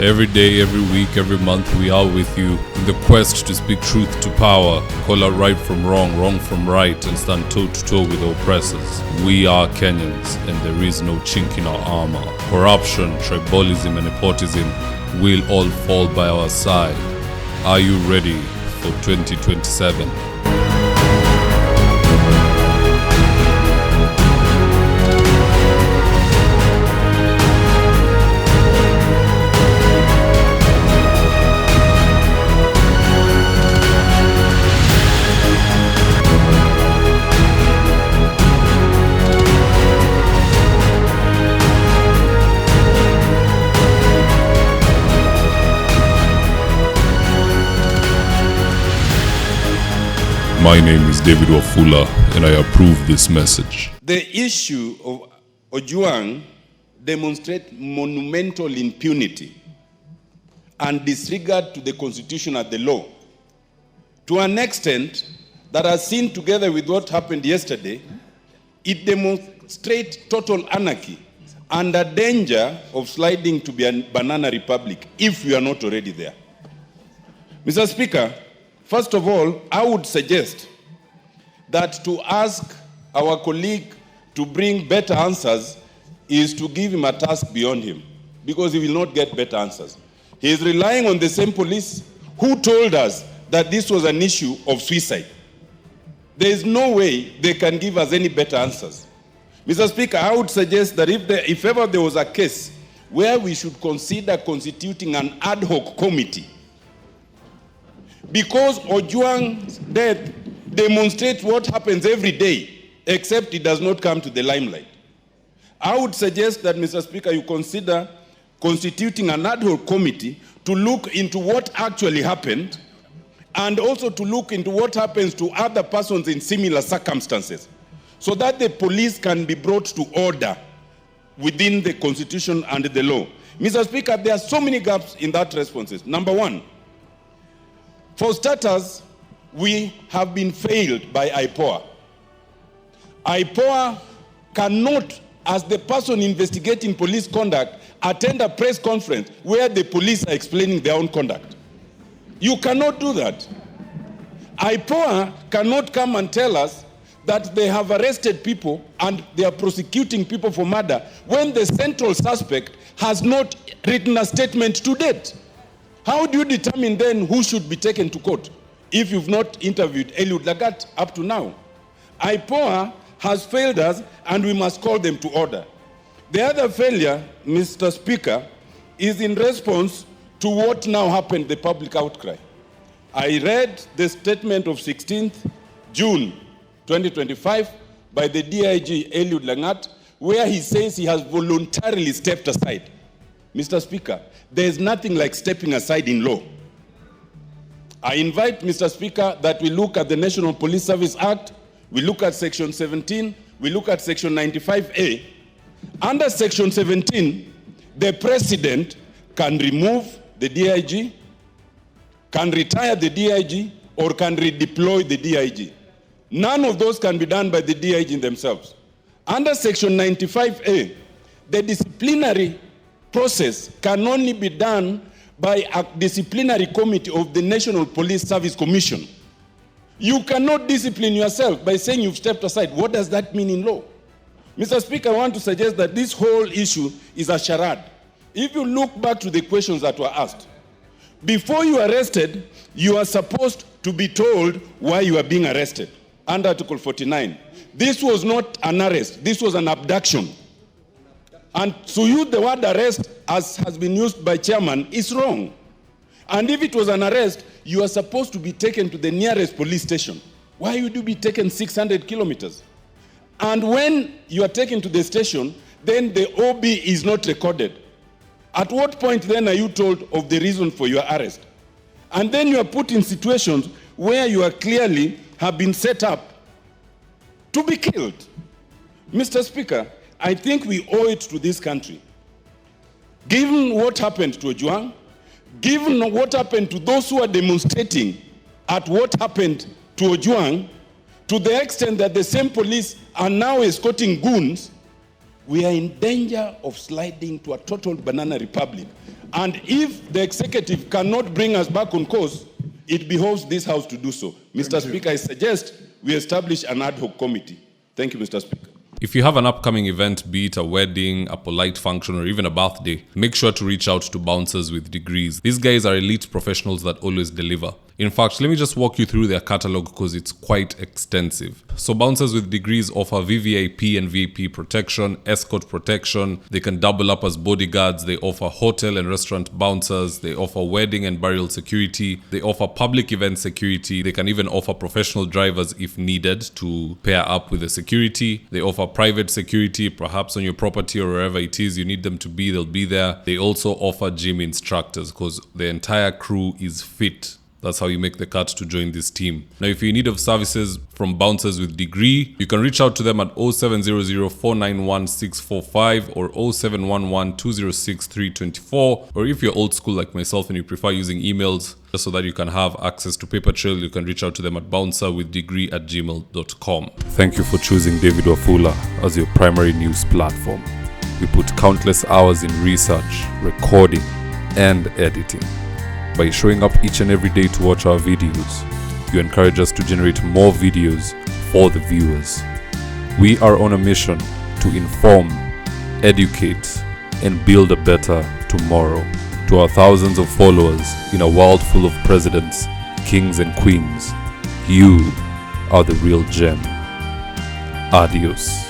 Every day, every week, every month, we are with you in the quest to speak truth to power, call out right from wrong, wrong from right, and stand toe-to-toe with oppressors. We are Kenyans, and there is no chink in our armor. Corruption, tribalism, and nepotism will all fall by our side. Are you ready for 2027? My name is Mzitowafula, and I approve this message. The issue of Ojwang demonstrates monumental impunity and disregard to the constitution and the law, to an extent that, as seen together with what happened yesterday, it demonstrates total anarchy and a danger of sliding to be a banana republic if we are not already there. Mr. Speaker, first of all, I would suggest that to ask our colleague to bring better answers is to give him a task beyond him, because he will not get better answers. He is relying on the same police who told us that this was an issue of suicide. There is no way they can give us any better answers. Mr. Speaker, I would suggest that if ever there was a case where we should consider constituting an ad hoc committee, because Ojwang's death demonstrates what happens every day, except it does not come to the limelight. I would suggest that, Mr. Speaker, you consider constituting an ad hoc committee to look into what actually happened, and also to look into what happens to other persons in similar circumstances, so that the police can be brought to order within the constitution and the law. Mr. Speaker, there are so many gaps in that responses. Number one, for starters, we have been failed by IPOA. IPOA cannot, as the person investigating police conduct, attend a press conference where the police are explaining their own conduct. You cannot do that. IPOA cannot come and tell us that they have arrested people and they are prosecuting people for murder when the central suspect has not written a statement to date. How do you determine then who should be taken to court if you've not interviewed Eliud Lagat up to now? IPOA has failed us, and we must call them to order. The other failure, Mr. Speaker, is in response to what now happened, the public outcry. I read the statement of 16th June 2025 by the DIG Eliud Lagat, where he says he has voluntarily stepped aside. Mr. Speaker, there is nothing like stepping aside in law. I invite, Mr. Speaker, that we look at the National Police Service Act, we look at Section 17, we look at Section 95A. Under Section 17, the President can remove the DIG, can retire the DIG, or can redeploy the DIG. None of those can be done by the DIG themselves. Under Section 95A, the disciplinary process can only be done by a disciplinary committee of the National Police Service Commission. You cannot discipline yourself by saying you've stepped aside. What does that mean in law? Mr. Speaker, I want to suggest that this whole issue is a charade. If you look back to the questions that were asked, before you are arrested, you are supposed to be told why you are being arrested under Article 49. This was not an arrest, this was an abduction. And to use the word arrest, as has been used by chairman, is wrong. And if it was an arrest, you are supposed to be taken to the nearest police station. Why would you be taken 600 kilometers? And when you are taken to the station, then the OB is not recorded. At what point then are you told of the reason for your arrest? And then you are put in situations where you are clearly have been set up to be killed. Mr. Speaker, I think we owe it to this country, given what happened to Ojwang, given what happened to those who are demonstrating at what happened to Ojwang, to the extent that the same police are now escorting goons, we are in danger of sliding to a total banana republic. And if the executive cannot bring us back on course, it behoves this House to do so. Mr. Speaker, I suggest we establish an ad hoc committee. Thank you, Mr. Speaker. If you have an upcoming event, be it a wedding, a polite function, or even a birthday, make sure to reach out to Bouncers with Degrees. These guys are elite professionals that always deliver. In fact, let me just walk you through their catalog because it's quite extensive. So Bouncers with Degrees offer VVIP and VIP protection, escort protection. They can double up as bodyguards. They offer hotel and restaurant bouncers. They offer wedding and burial security. They offer public event security. They can even offer professional drivers if needed to pair up with the security. They offer private security, perhaps on your property or wherever it is you need them to be, they'll be there. They also offer gym instructors because the entire crew is fit. That's how you make the cut to join this team. Now, if you're in need of services from Bouncers with Degree, you can reach out to them at 0700 491 645 or 0711 206 324. Or if you're old school like myself and you prefer using emails, just so that you can have access to paper trail, you can reach out to them at bouncerwithdegree@gmail.com. Thank you for choosing David Wafula as your primary news platform. We put countless hours in research, recording, and editing. By showing up each and every day to watch our videos, you encourage us to generate more videos for the viewers. We are on a mission to inform, educate, and build a better tomorrow. To our thousands of followers in a world full of presidents, kings, and queens, you are the real gem. Adios.